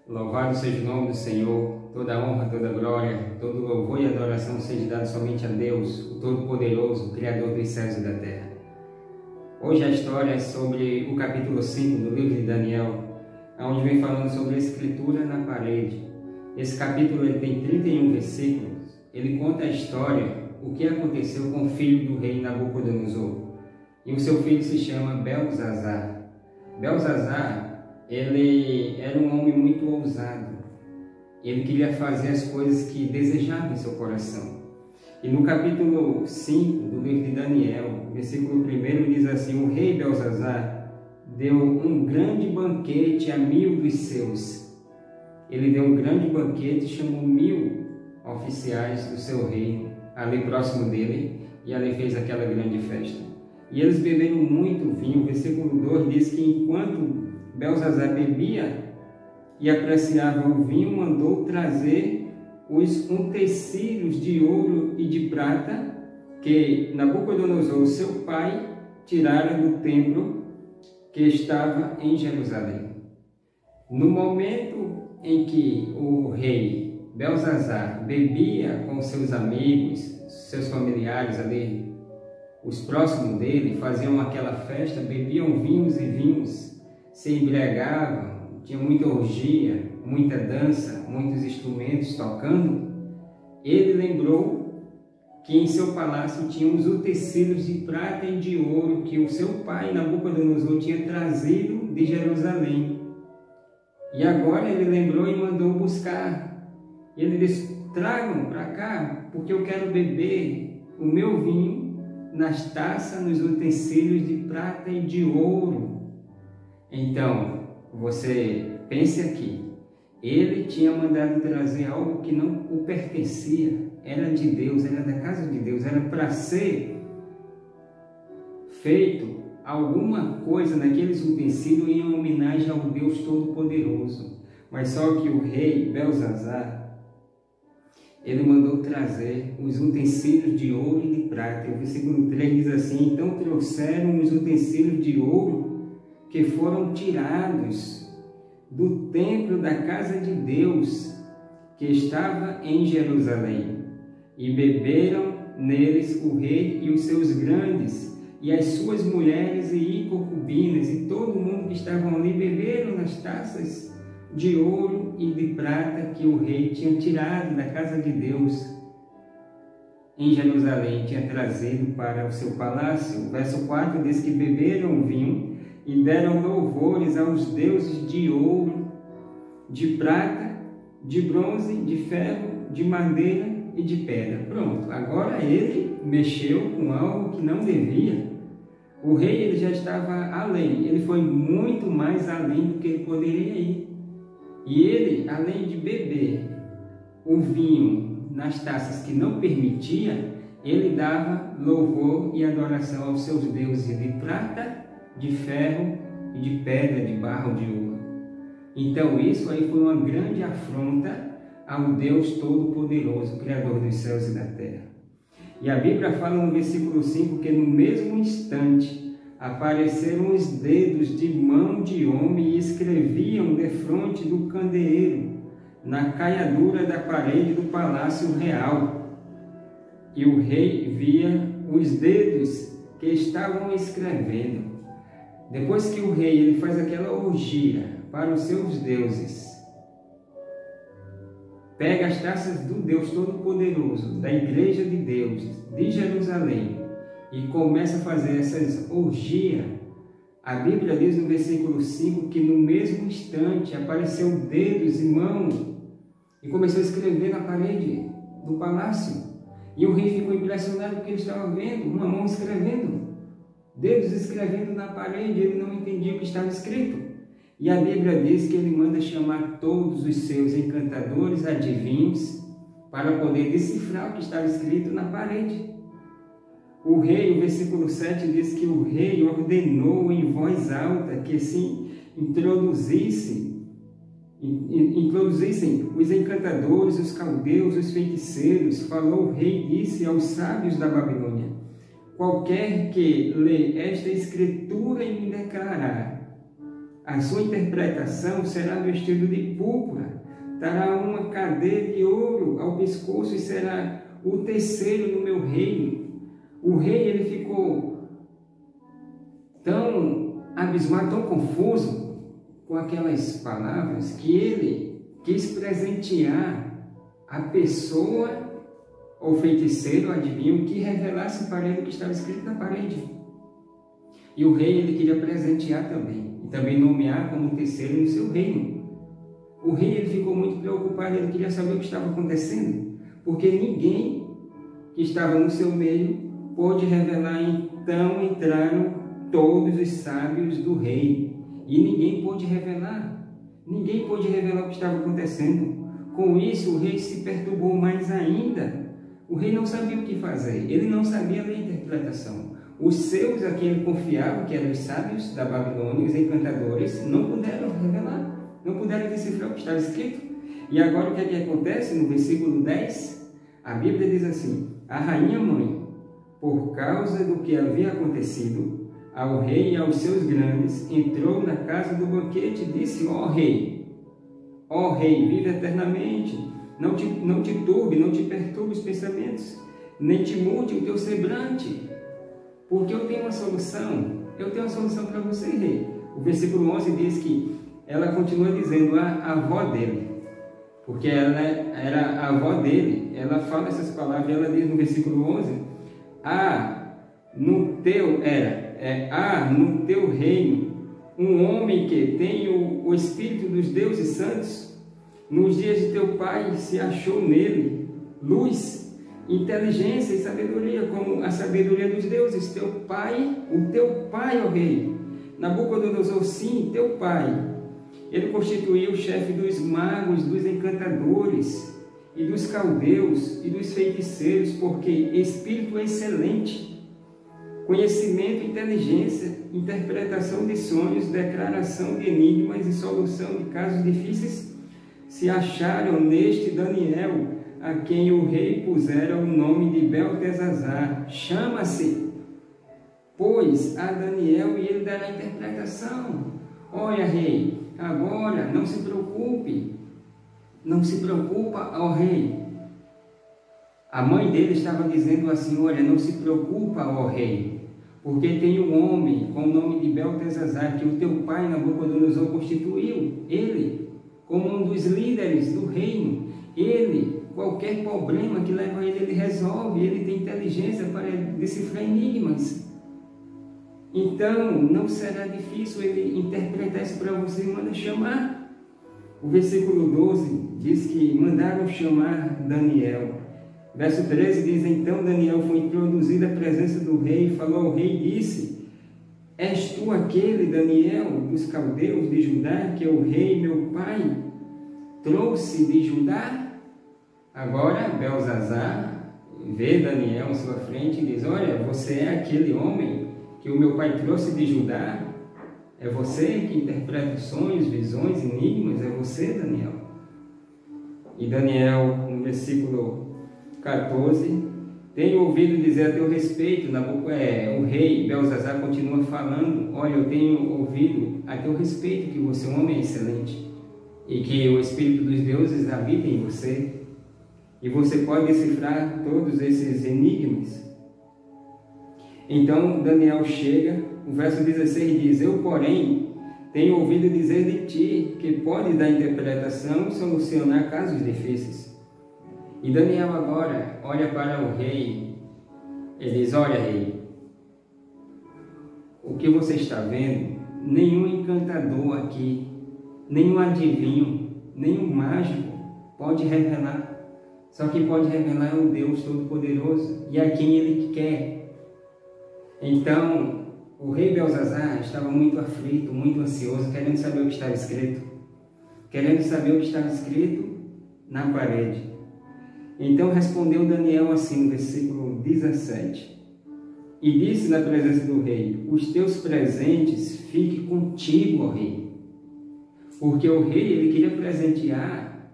Louvado seja o nome do Senhor, toda honra, toda glória, todo louvor e adoração seja dado somente a Deus, o Todo-Poderoso, o Criador dos céus e da terra. Hoje a história é sobre o capítulo 5 do livro de Daniel, onde vem falando sobre a escritura na parede. Esse capítulo ele tem 31 versículos, ele conta a história, o que aconteceu com o filho do rei Nabucodonosor. E o seu filho se chama Belzazar. Belzazar, ele era um homem muito ousado. Ele queria fazer as coisas que desejava em seu coração. E no capítulo 5 do livro de Daniel, versículo 1, diz assim: o rei Belzazar deu um grande banquete a 1000 dos seus. Ele deu um grande banquete e chamou 1000 oficiais do seu reino ali próximo dele, e ali fez aquela grande festa. E eles beberam muito vinho. O versículo 2 diz que enquanto Belzazar bebia e apreciava o vinho, mandou trazer os utensílios de ouro e de prata que Nabucodonosor, seu pai, tirara do templo que estava em Jerusalém. No momento em que o rei Belzazar bebia com seus amigos, seus familiares ali, os próximos dele, faziam aquela festa, bebiam vinhos e vinhos, se embriagavam, tinha muita orgia, muita dança, muitos instrumentos tocando. Ele lembrou que em seu palácio tinha os utensílios de prata e de ouro que o seu pai Nabucodonosor tinha trazido de Jerusalém. E agora ele lembrou e mandou buscar. Ele disse: tragam para cá, porque eu quero beber o meu vinho nas taças, nos utensílios de prata e de ouro. Então, você pense aqui, ele tinha mandado trazer algo que não o pertencia, era de Deus, era da casa de Deus, era para ser feito alguma coisa naqueles utensílios em homenagem ao Deus Todo-Poderoso. Mas só que o rei Belzazar, ele mandou trazer os utensílios de ouro e de prata. O versículo 3 diz assim: então trouxeram os utensílios de ouro que foram tirados do templo da casa de Deus, que estava em Jerusalém, e beberam neles o rei e os seus grandes, e as suas mulheres e concubinas, e todo mundo que estavam ali beberam nas taças de ouro e de prata que o rei tinha tirado da casa de Deus em Jerusalém, tinha trazido para o seu palácio. O verso 4 diz que beberam o vinho e deram louvores aos deuses de ouro, de prata, de bronze, de ferro, de madeira e de pedra. Pronto, agora ele mexeu com algo que não devia. O rei ele já estava além, ele foi muito mais além do que ele poderia ir. E ele, além de beber o vinho nas taças que não permitia, ele dava louvor e adoração aos seus deuses de prata, de ferro e de pedra, de barro, de ouro. Então isso aí foi uma grande afronta ao Deus Todo-Poderoso, Criador dos céus e da terra. E a Bíblia fala no versículo 5 que no mesmo instante apareceram os dedos de mão de homem e escreviam defronte do candeeiro, na caiadura da parede do palácio real. E o rei via os dedos que estavam escrevendo. Depois que o rei ele faz aquela orgia para os seus deuses, pega as taças do Deus Todo-Poderoso, da Igreja de Deus, de Jerusalém, e começa a fazer essas orgias, a Bíblia diz no versículo 5 que no mesmo instante apareceu dedos e mãos e começou a escrever na parede do palácio. E o rei ficou impressionado porque ele estava vendo uma mão escrevendo, dedos escrevendo na parede. Ele não entendia o que estava escrito. E a Bíblia diz que ele manda chamar todos os seus encantadores, adivinhos, para poder decifrar o que estava escrito na parede. O rei, o versículo 7 diz que o rei ordenou em voz alta que se introduzissem os encantadores, os caldeus, os feiticeiros. Falou o rei e disse aos sábios da Babilônia: qualquer que lê esta escritura e me declarar a sua interpretação será vestido de púrpura, terá uma cadeia de ouro ao pescoço e será o terceiro no meu reino. O rei, ele ficou tão abismado, tão confuso com aquelas palavras, que ele quis presentear a pessoa, ou feiticeiro, adivinho, que revelasse para ele o que estava escrito na parede. E o rei, ele queria presentear também, e também nomear como terceiro no seu reino. O rei, ele ficou muito preocupado, ele queria saber o que estava acontecendo, porque ninguém que estava no seu meio pôde revelar. Então entraram todos os sábios do rei, e ninguém pôde revelar o que estava acontecendo. Com isso, o rei se perturbou mais ainda. O rei não sabia o que fazer, ele não sabia ler a interpretação. Os seus, a quem ele confiava, que eram os sábios da Babilônia, os encantadores, não puderam revelar, não puderam decifrar o que estava escrito. E agora o que é que acontece? No versículo 10, a Bíblia diz assim: a rainha mãe, por causa do que havia acontecido ao rei e aos seus grandes, entrou na casa do banquete e disse: ó rei, vive eternamente, não te turbe, não te perturbe os pensamentos, nem te mude o teu semblante, porque eu tenho uma solução para você, rei. O versículo 11 diz que ela continua dizendo a avó dele, porque ela era a avó dele. Ela fala essas palavras, ela diz no versículo 11: no teu reino, um homem que tem o Espírito dos deuses santos, nos dias de teu pai se achou nele luz, inteligência e sabedoria, como a sabedoria dos deuses. O teu pai, ó rei, Nabucodonosor, sim, teu pai, ele constituiu o chefe dos magos, dos encantadores e dos caldeus e dos feiticeiros, porque espírito excelente, conhecimento, inteligência, interpretação de sonhos, declaração de enigmas e solução de casos difíceis se acharam neste Daniel, a quem o rei pusera o nome de Beltesazar. Chama-se, pois, a Daniel, e ele dará a interpretação. Olha, rei, agora não se preocupa, ó rei. A mãe dele estava dizendo assim: olha, não se preocupa, ó rei, porque tem um homem com o nome de Beltesazar, que o teu pai Nabucodonosor constituiu, ele como um dos líderes do reino. Ele, qualquer problema que leva a ele, ele resolve, ele tem inteligência para decifrar enigmas. Então, não será difícil ele interpretar isso para você. Manda chamar. O versículo 12 diz que mandaram chamar Daniel. Verso 13 diz: então Daniel foi introduzido à presença do rei e falou ao rei e disse: és tu aquele Daniel dos caldeus de Judá, que o rei meu pai trouxe de Judá? Agora Beltesazar vê Daniel à sua frente e diz: olha, você é aquele homem que o meu pai trouxe de Judá? É você que interpreta sonhos, visões, enigmas? É você, Daniel? E Daniel, no versículo 14, tenho ouvido dizer a teu respeito, o rei Beltesazar continua falando: olha, eu tenho ouvido a teu respeito que você é um homem excelente e que o Espírito dos deuses habita em você, e você pode decifrar todos esses enigmas. Então Daniel chega, o verso 16 diz: eu, porém, tenho ouvido dizer de ti que pode dar interpretação e solucionar casos difíceis. E Daniel agora olha para o rei, ele diz: olha, rei, o que você está vendo, nenhum encantador aqui, nenhum adivinho, nenhum mágico pode revelar. Só quem pode revelar é o Deus Todo-Poderoso, e a quem Ele quer. Então, o rei Beltesazar estava muito aflito, muito ansioso, querendo saber o que estava escrito. Querendo saber o que estava escrito na parede. Então respondeu Daniel assim, no versículo 17. E disse na presença do rei: os teus presentes fiquem contigo, ó rei. Porque o rei, ele queria presentear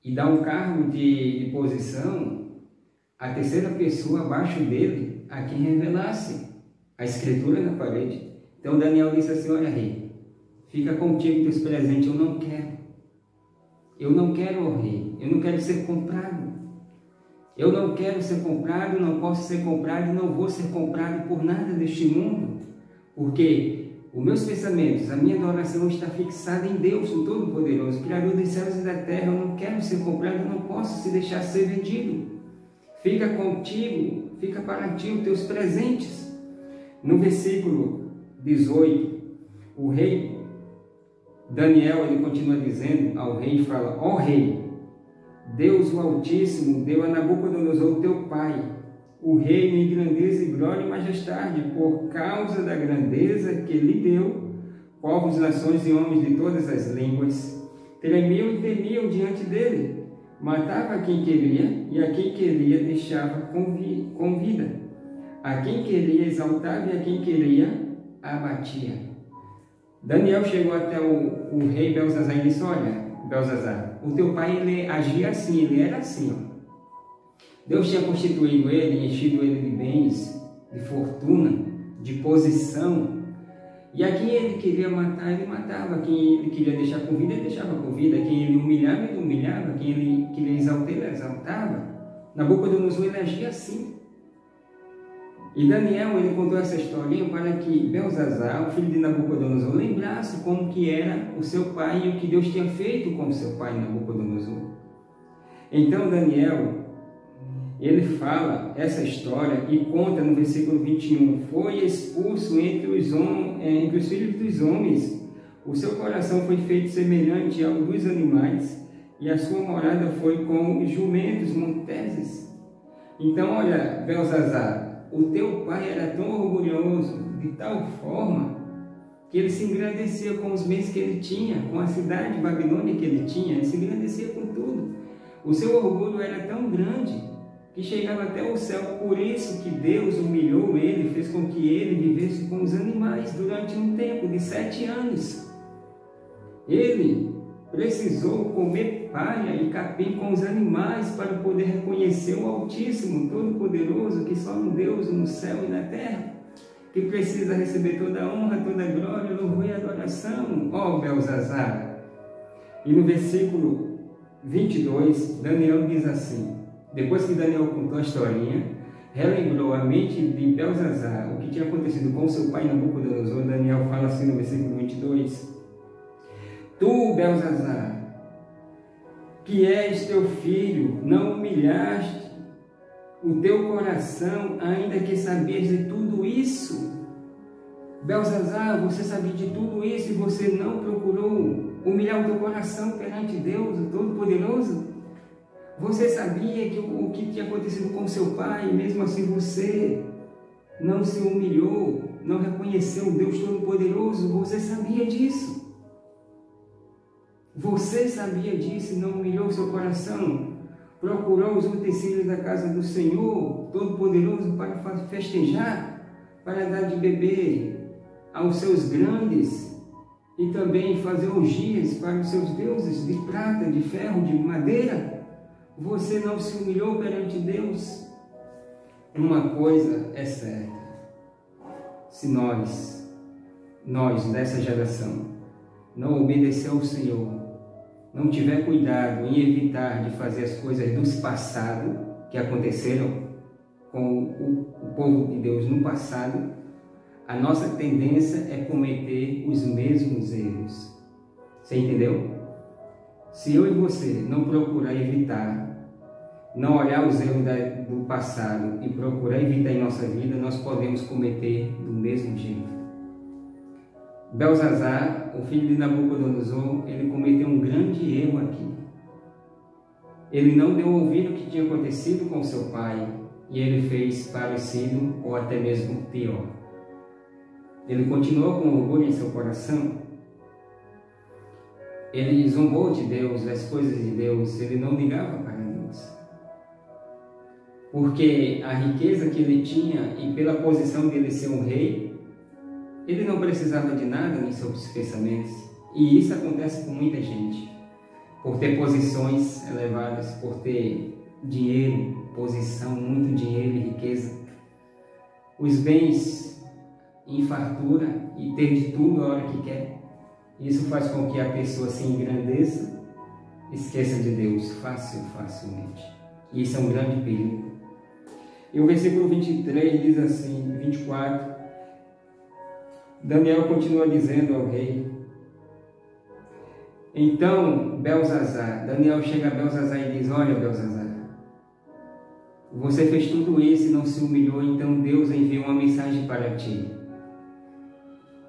e dar um cargo de posição à terceira pessoa abaixo dele, a quem revelasse a escritura na parede. Então Daniel disse assim: olha, rei, Fica contigo teus presentes. Eu não quero. Eu não quero, ó rei. Eu não quero ser comprado. Eu não quero ser comprado, não posso ser comprado e não vou ser comprado por nada deste mundo. Porque os meus pensamentos, a minha adoração está fixada em Deus, o Todo-Poderoso, Criador dos céus e da terra. Eu não quero ser comprado, eu não posso se deixar ser vendido. Fica contigo, fica para ti os teus presentes. No versículo 18, o rei Daniel, ele continua dizendo ao rei, fala: ó rei, Deus o Altíssimo deu a Nabucodonosor teu pai o reino em grandeza e glória e majestade, por causa da grandeza que lhe deu, povos, nações e homens de todas as línguas tremiam e temiam diante dele. Matava a quem queria e a quem queria deixava com vida. A quem queria exaltava e a quem queria abatia. Daniel chegou até o rei Belzazar e disse: olha, Belzazar, o teu pai ele agia assim, ele era assim, ó. Deus tinha constituído ele, enchido ele de bens, de fortuna, de posição. E a quem ele queria matar, ele matava. A quem ele queria deixar com vida, ele deixava com vida. A quem ele humilhava, ele humilhava. A quem ele queria exaltar, ele exaltava. Nabucodonosor, ele agia assim. E Daniel, ele contou essa historinha para que Belzazar, o filho de Nabucodonosor, lembrasse como que era o seu pai e o que Deus tinha feito com o seu pai Nabucodonosor. Então Daniel, ele fala essa história e conta no versículo 21, foi expulso entre os filhos dos homens, o seu coração foi feito semelhante ao dos animais, e a sua morada foi com os jumentos monteses. Então, olha, Belzazar, o teu pai era tão orgulhoso, de tal forma, que ele se engrandecia com os bens que ele tinha, com a cidade de Babilônia que ele tinha, ele se engrandecia com tudo. O seu orgulho era tão grande, que chegava até o céu. Por isso que Deus humilhou ele, fez com que ele vivesse com os animais durante um tempo de 7 anos. Ele precisou comer palha e capim com os animais para poder reconhecer o Altíssimo, Todo-Poderoso, que só um Deus no céu e na terra, que precisa receber toda a honra, toda a glória, louvor e adoração, ó Belzazar. E no versículo 22, Daniel diz assim: depois que Daniel contou a historinha, relembrou a mente de Belzazar o que tinha acontecido com seu pai Nabucodonosor. Daniel fala assim no versículo 22: tu, Belzazar, que és teu filho, não humilhaste o teu coração, ainda que sabias de tudo isso. Belzazar, você sabia de tudo isso e você não procurou humilhar o teu coração perante Deus, o Todo-Poderoso? Você sabia que o que tinha acontecido com seu pai, e mesmo assim você não se humilhou, não reconheceu o Deus Todo-Poderoso? Você sabia disso? Você sabia disso e não humilhou o seu coração? Procurou os utensílios da casa do Senhor Todo-Poderoso para festejar, para dar de beber aos seus grandes e também fazer orgias para os seus deuses de prata, de ferro, de madeira? Você não se humilhou perante Deus? Uma coisa é certa: se nós dessa geração, não obedecer ao Senhor, não tiver cuidado em evitar de fazer as coisas dos passados que aconteceram com o povo de Deus no passado, a nossa tendência é cometer os mesmos erros. Você entendeu? Se eu e você não procurar evitar, não olhar os erros do passado e procurar evitar em nossa vida, nós podemos cometer do mesmo jeito. Belzazar, o filho de Nabucodonosor, ele cometeu um grande erro aqui. Ele não deu ouvido ao que tinha acontecido com seu pai e ele fez parecido ou até mesmo pior. Ele continuou com orgulho em seu coração. Ele zombou de Deus, das coisas de Deus, ele não ligava para Deus. Porque a riqueza que ele tinha e pela posição dele ser um rei, ele não precisava de nada em seus pensamentos. E isso acontece com muita gente. Por ter posições elevadas, por ter dinheiro, posição, muito dinheiro e riqueza. Os bens em fartura e ter de tudo a hora que quer. Isso faz com que a pessoa se engrandeça, esqueça de Deus facilmente. E isso é um grande perigo. E o versículo 23 diz assim, 24, Daniel continua dizendo ao rei, então Belzazar, Daniel chega a Belzazar e diz, olha Belzazar, você fez tudo isso e não se humilhou, então Deus enviou uma mensagem para ti.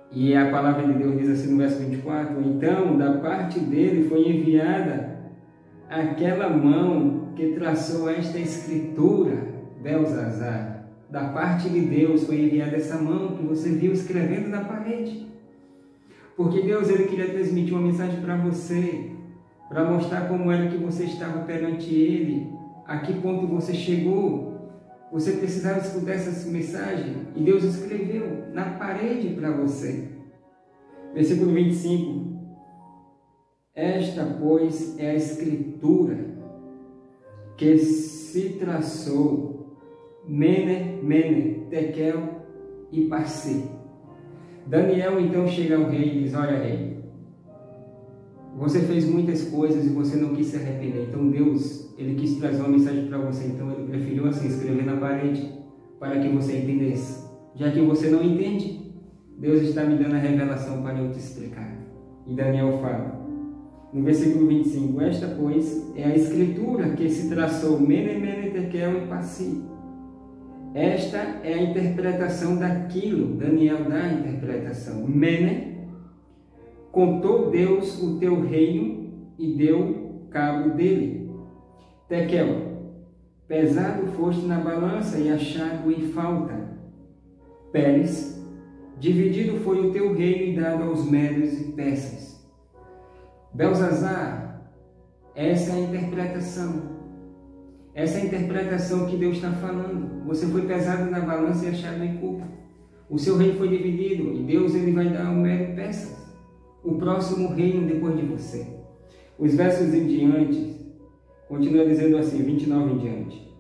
E a palavra de Deus diz assim no verso 24, então da parte dele foi enviada aquela mão que traçou esta escritura, Belzazar. Da parte de Deus foi enviada essa mão que você viu escrevendo na parede. Porque Deus ele queria transmitir uma mensagem para você, para mostrar como era que você estava perante Ele, a que ponto você chegou. Você precisava escutar essa mensagem e Deus escreveu na parede para você. Versículo 25. Esta, pois, é a escritura que se traçou Mene, Tekel e Parsi. Daniel então chega ao rei e diz, olha rei, você fez muitas coisas e você não quis se arrepender, então Deus, ele quis trazer uma mensagem para você, então ele preferiu assim escrever na parede, para que você entendesse. Já que você não entende, Deus está me dando a revelação para eu te explicar. E Daniel fala, no versículo 25, esta pois é a escritura que se traçou Mene, Tekel e Parsi. Esta é a interpretação daquilo, Daniel dá a interpretação. Mene, contou Deus o teu reino e deu cabo dele. Tekel, pesado foste na balança e achado em falta. Pérez, dividido foi o teu reino e dado aos médios e persas. Belzazar, essa é a interpretação. Essa é a interpretação que Deus está falando. Você foi pesado na balança e achado em culpa. O seu reino foi dividido e Deus ele vai dar ao Médio Persas, o próximo reino depois de você. Os versos em diante, continua dizendo assim, 29 em diante.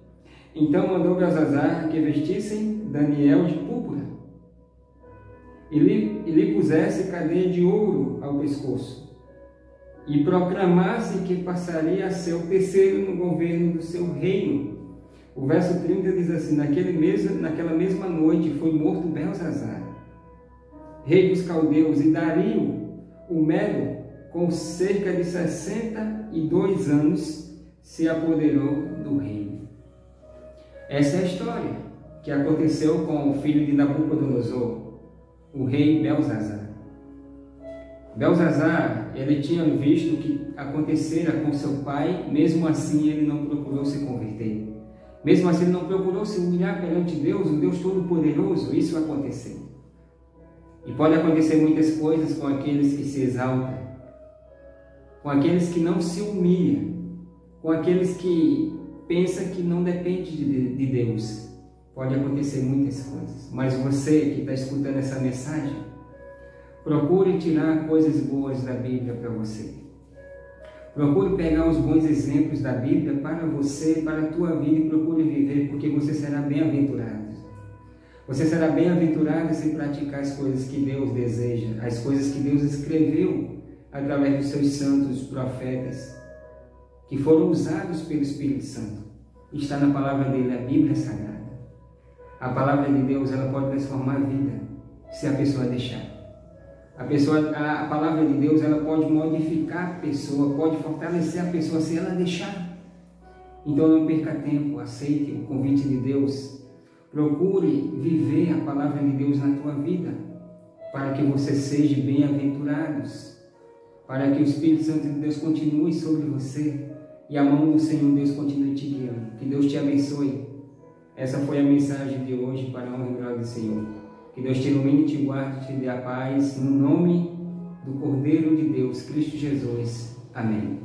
Então mandou Belzazar que vestissem Daniel de púrpura e lhe pusesse cadeia de ouro ao pescoço e proclamasse que passaria a ser o terceiro no governo do seu reino. O verso 30 diz assim, naquela mesma noite foi morto Belzazar, rei dos caldeus, e Dario, o Medo, com cerca de 62 anos, se apoderou do reino. Essa é a história que aconteceu com o filho de Nabucodonosor, o rei Belzazar. Belzazar, ele tinha visto o que acontecera com seu pai, mesmo assim ele não procurou se converter. Mesmo assim ele não procurou se humilhar perante Deus, o Deus Todo-Poderoso. Isso aconteceu. E pode acontecer muitas coisas com aqueles que se exaltam, com aqueles que não se humilham, com aqueles que pensam que não depende de Deus. Pode acontecer muitas coisas. Mas você que está escutando essa mensagem, procure tirar coisas boas da Bíblia para você. Procure pegar os bons exemplos da Bíblia para você, para a tua vida, e procure viver, porque você será bem-aventurado. Você será bem-aventurado se praticar as coisas que Deus deseja, as coisas que Deus escreveu através dos seus santos profetas, que foram usados pelo Espírito Santo. Está na palavra dele, a Bíblia Sagrada. A palavra de Deus, ela pode transformar a vida, se a pessoa deixar. A palavra de Deus, ela pode modificar a pessoa, pode fortalecer a pessoa se ela deixar. Então não perca tempo, aceite o convite de Deus. Procure viver a palavra de Deus na tua vida, para que você seja bem-aventurado, para que o Espírito Santo de Deus continue sobre você e a mão do Senhor Deus continue te guiando. Que Deus te abençoe. Essa foi a mensagem de hoje para a honra e glória do Senhor. Que Deus te ilumine, te guarde, te dê a paz, no nome do Cordeiro de Deus, Cristo Jesus. Amém.